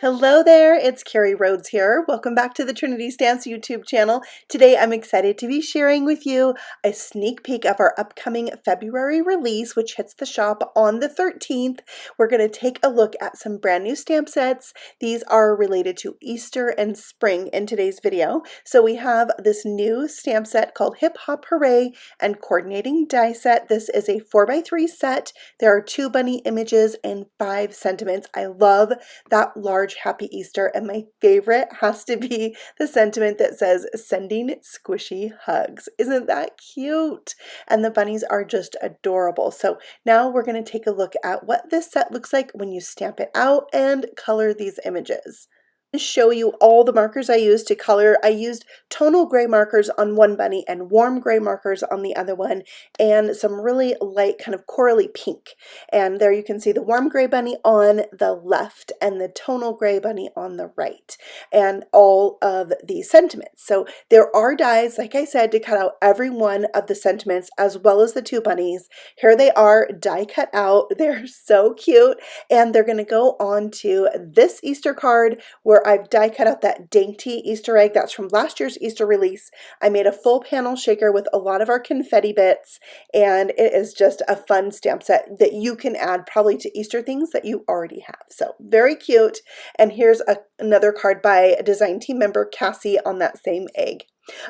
Hello there, it's Carrie Rhodes here. Welcome back to the Trinity Stamps YouTube channel. Today I'm excited to be sharing with you a sneak peek of our upcoming February release, which hits the shop on the 13th. We're going to take a look at some brand new stamp sets. These are related to Easter and spring in today's video. So we have this new stamp set called Hip Hop Hooray and Coordinating Die Set. This is a 4x3 set. There are 2 bunny images and 5 sentiments. I love that large Happy Easter, and my favorite has to be the sentiment that says sending squishy hugs. Isn't that cute? And the bunnies are just adorable. So now we're going to take a look at what this set looks like when you stamp it out and color these images. Show you all the markers I used to color. I used tonal gray markers on one bunny and warm gray markers on the other one, and some really light kind of corally pink. And there you can see the warm gray bunny on the left and the tonal gray bunny on the right, and all of the sentiments. So there are dies, like I said, to cut out every one of the sentiments as well as the 2 bunnies. Here they are die cut out. They're so cute, and they're going to go on to this Easter card where I've die cut out that dainty Easter egg that's from last year's Easter release. I made a full panel shaker with a lot of our confetti bits, and it is just a fun stamp set that you can add probably to Easter things that you already have. So very cute. And here's another card by a design team member, Cassie, on that same egg.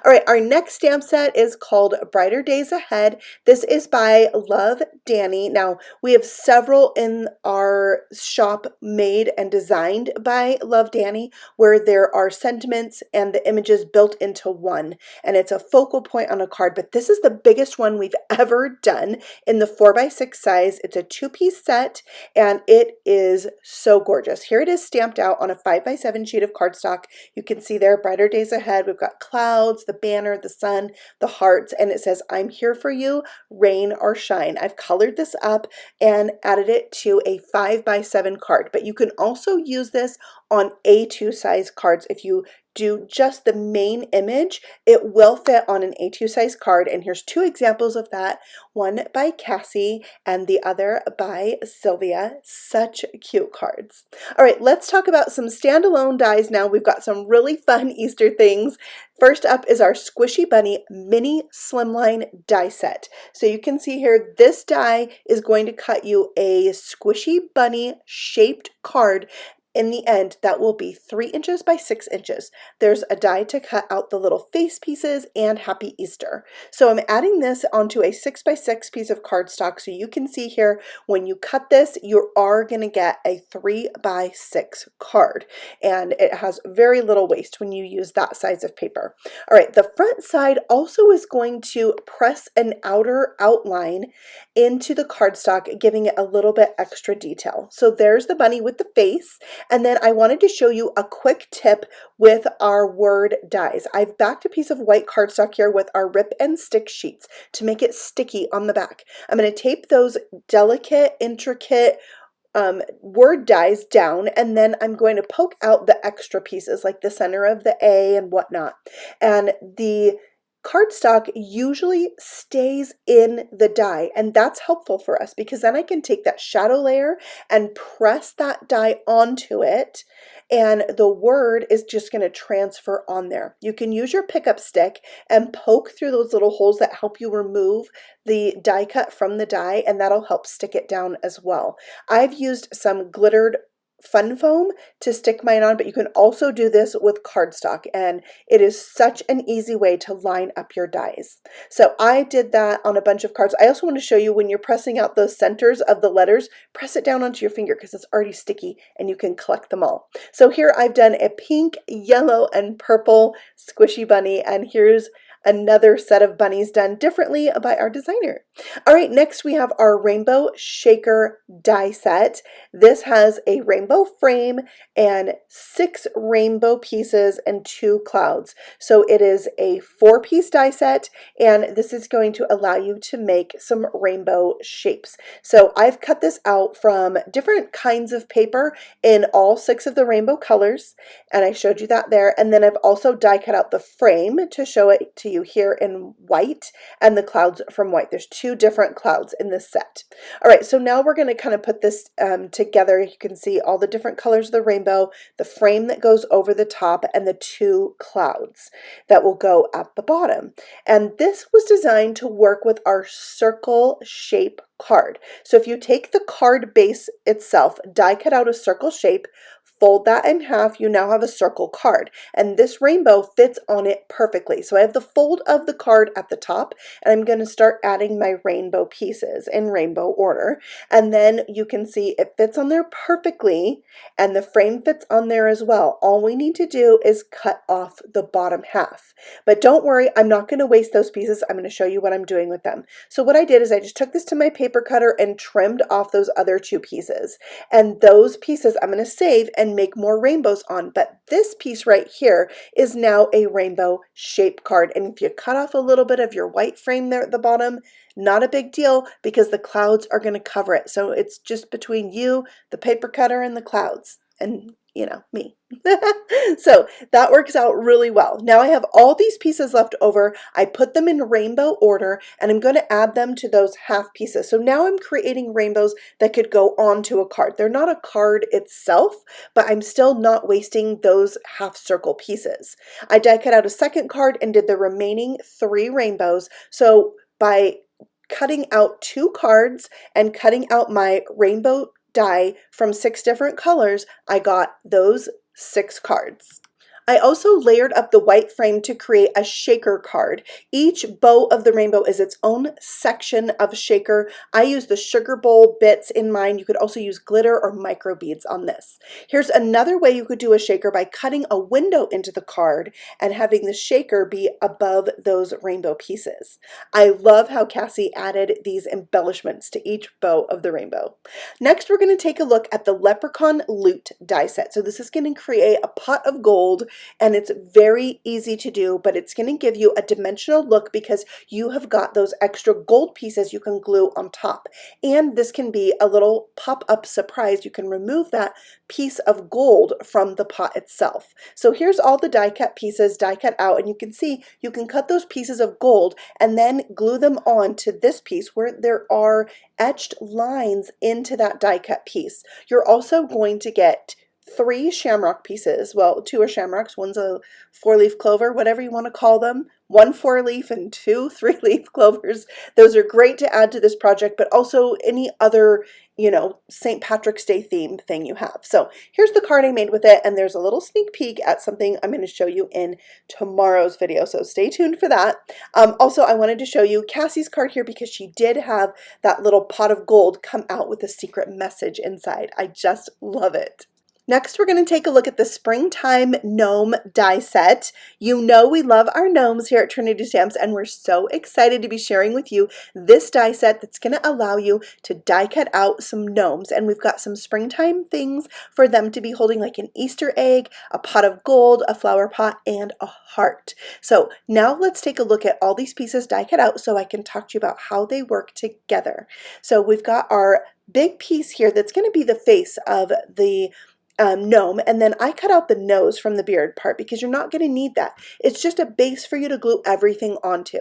All right, our next stamp set is called Brighter Days Ahead. This is by Love Danny. Now, we have several in our shop made and designed by Love Danny, where there are sentiments and the images built into one, and it's a focal point on a card, but this is the biggest one we've ever done in the 4x6 size. It's a 2-piece set, and it is so gorgeous. Here it is stamped out on a 5x7 sheet of cardstock. You can see there, Brighter Days Ahead. We've got clouds, the banner, the sun, the hearts, and it says, I'm here for you, rain or shine. I've colored this up and added it to a 5x7 card, but you can also use this on A2 size cards. If you do just the main image, it will fit on an A2 size card, and here's 2 examples of that, one by Cassie and the other by Sylvia. Such cute cards. All right, let's talk about some standalone dies now. We've got some really fun Easter things. First up is our Squishy Bunny Mini Slimline die set. So you can see here, this die is going to cut you a Squishy Bunny shaped card. In the end, that will be 3 inches by 6 inches. There's a die to cut out the little face pieces and Happy Easter. So I'm adding this onto a 6x6 piece of cardstock. So you can see here, when you cut this, you are going to get a 3x6 card. And it has very little waste when you use that size of paper. All right, the front side also is going to press an outer outline into the cardstock, giving it a little bit extra detail. So there's the bunny with the face. And then I wanted to show you a quick tip with our word dies. I've backed a piece of white cardstock here with our rip and stick sheets to make it sticky on the back. I'm going to tape those delicate, intricate word dies down, and then I'm going to poke out the extra pieces like the center of the A and whatnot. And the cardstock usually stays in the die, and that's helpful for us because then I can take that shadow layer and press that die onto it, and the word is just going to transfer on there. You can use your pickup stick and poke through those little holes that help you remove the die cut from the die, and that'll help stick it down as well. I've used some glittered fun foam to stick mine on, but you can also do this with cardstock, and it is such an easy way to line up your dies. So I did that on a bunch of cards. I also want to show you, when you're pressing out those centers of the letters, press it down onto your finger because it's already sticky and you can collect them all. So here I've done a pink, yellow, and purple squishy bunny, and here's another set of bunnies done differently by our designer. All right, next we have our Rainbow Shaker die set. This has a rainbow frame and 6 rainbow pieces and 2 clouds. So it is a 4-piece die set, and this is going to allow you to make some rainbow shapes. So I've cut this out from different kinds of paper in all 6 of the rainbow colors, and I showed you that there. And then I've also die cut out the frame to show it to you you here in white and the clouds from white. There's two different clouds in this set. All right, so now we're going to kind of put this together. You can see all the different colors of the rainbow, the frame that goes over the top, and the two clouds that will go at the bottom. And this was designed to work with our circle shape card. So if you take the card base itself, die cut out a circle shape, fold that in half, you now have a circle card. And this rainbow fits on it perfectly. So I have the fold of the card at the top, and I'm going to start adding my rainbow pieces in rainbow order. And then you can see it fits on there perfectly, and the frame fits on there as well. All we need to do is cut off the bottom half. But don't worry, I'm not going to waste those pieces. I'm going to show you what I'm doing with them. So what I did is I just took this to my paper cutter and trimmed off those other two pieces. And those pieces I'm going to save and make more rainbows on. But this piece right here is now a rainbow shape card. And if you cut off a little bit of your white frame there at the bottom, not a big deal because the clouds are going to cover it. So it's just between you, the paper cutter, and the clouds. And you know, me. So that works out really well. Now I have all these pieces left over. I put them in rainbow order, and I'm going to add them to those half pieces. So now I'm creating rainbows that could go onto a card. They're not a card itself, but I'm still not wasting those half circle pieces. I die cut out a second card and did the remaining 3 rainbows. So by cutting out 2 cards and cutting out my rainbow die from 6 different colors, I got those 6 cards. I also layered up the white frame to create a shaker card. Each bow of the rainbow is its own section of shaker. I use the sugar bowl bits in mine. You could also use glitter or micro beads on this. Here's another way you could do a shaker by cutting a window into the card and having the shaker be above those rainbow pieces. I love how Cassie added these embellishments to each bow of the rainbow. Next, we're going to take a look at the Leprechaun Loot die set. So this is going to create a pot of gold, and it's very easy to do, but it's going to give you a dimensional look because you have got those extra gold pieces you can glue on top. And this can be a little pop-up surprise. You can remove that piece of gold from the pot itself. So here's all the die cut pieces, die cut out, and you can see you can cut those pieces of gold and then glue them on to this piece where there are etched lines into that die cut piece. You're also going to get 3 shamrock pieces. Well, 2 are shamrocks, one's a 4-leaf clover, whatever you want to call them. 1 4-leaf and 2 3-leaf clovers. Those are great to add to this project, but also any other, you know, St. Patrick's Day theme thing you have. So here's the card I made with it, and there's a little sneak peek at something I'm going to show you in tomorrow's video, so stay tuned for that. Also, I wanted to show you Cassie's card here because she did have that little pot of gold come out with a secret message inside. I just love it. Next, we're going to take a look at the Springtime Gnome Die Set. You know we love our gnomes here at Trinity Stamps, and we're so excited to be sharing with you this die set that's going to allow you to die cut out some gnomes. And we've got some springtime things for them to be holding, like an Easter egg, a pot of gold, a flower pot, and a heart. So now let's take a look at all these pieces die cut out so I can talk to you about how they work together. So we've got our big piece here that's going to be the face of the gnome, and then I cut out the nose from the beard part because you're not going to need that. It's just a base for you to glue everything onto.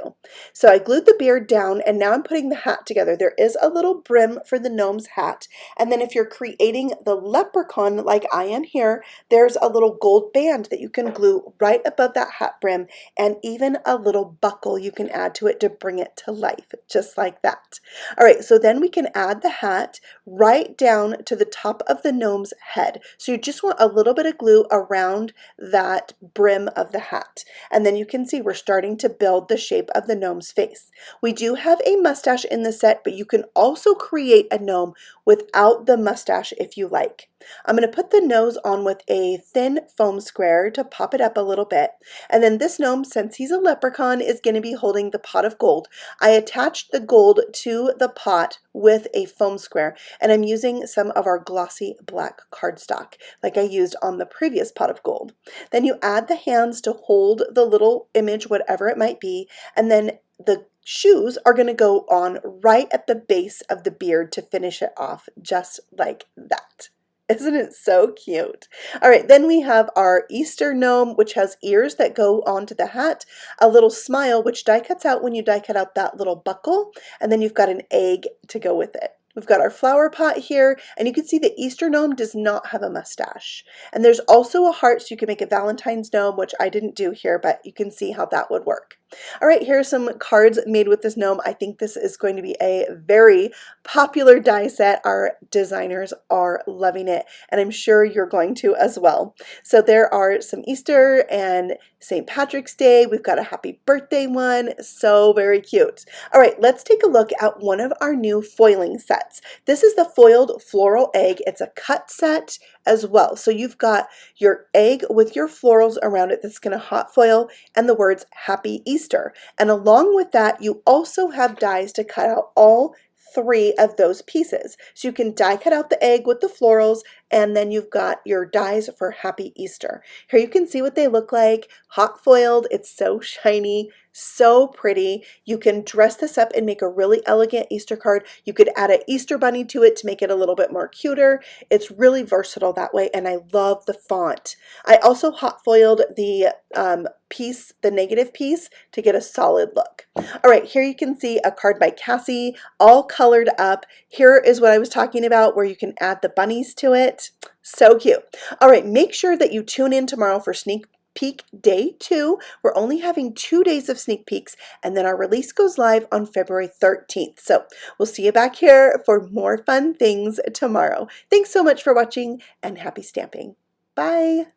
So I glued the beard down, and now I'm putting the hat together. There is a little brim for the gnome's hat, and then if you're creating the leprechaun like I am here, there's a little gold band that you can glue right above that hat brim, and even a little buckle you can add to it to bring it to life, just like that. All right, so then we can add the hat right down to the top of the gnome's head. So you just want a little bit of glue around that brim of the hat. And then you can see we're starting to build the shape of the gnome's face. We do have a mustache in the set, but you can also create a gnome without the mustache if you like. I'm going to put the nose on with a thin foam square to pop it up a little bit. And then this gnome, since he's a leprechaun, is going to be holding the pot of gold. I attached the gold to the pot with a foam square, and I'm using some of our glossy black cardstock like I used on the previous pot of gold. Then you add the hands to hold the little image, whatever it might be, and then the shoes are going to go on right at the base of the beard to finish it off, just like that. Isn't it so cute? All right, then we have our Easter gnome, which has ears that go onto the hat, a little smile, which die cuts out when you die cut out that little buckle, and then you've got an egg to go with it. We've got our flower pot here, and you can see the Easter gnome does not have a mustache. And there's also a heart, so you can make a Valentine's gnome, which I didn't do here, but you can see how that would work. All right, here are some cards made with this gnome. I think this is going to be a very popular die set. Our designers are loving it, and I'm sure you're going to as well. So there are some Easter and St. Patrick's Day. We've got a happy birthday one. So very cute. All right, let's take a look at one of our new foiling sets. This is the foiled floral egg. It's a cut set as well. So you've got your egg with your florals around it that's going to hot foil and the words Happy Easter. And along with that, you also have dies to cut out all 3 of those pieces. So you can die cut out the egg with the florals, and then you've got your dies for Happy Easter. Here you can see what they look like, hot foiled. It's so shiny, so pretty. You can dress this up and make a really elegant Easter card. You could add an Easter bunny to it to make it a little bit more cuter. It's really versatile that way, and I love the font. I also hot foiled the piece, the negative piece, to get a solid look. All right, here you can see a card by Cassie, all colored up. Here is what I was talking about, where you can add the bunnies to it. So cute. All right, make sure that you tune in tomorrow for sneak peek day 2. We're only having 2 days of sneak peeks, and then our release goes live on February 13th. So we'll see you back here for more fun things tomorrow. Thanks so much for watching, and happy stamping. Bye.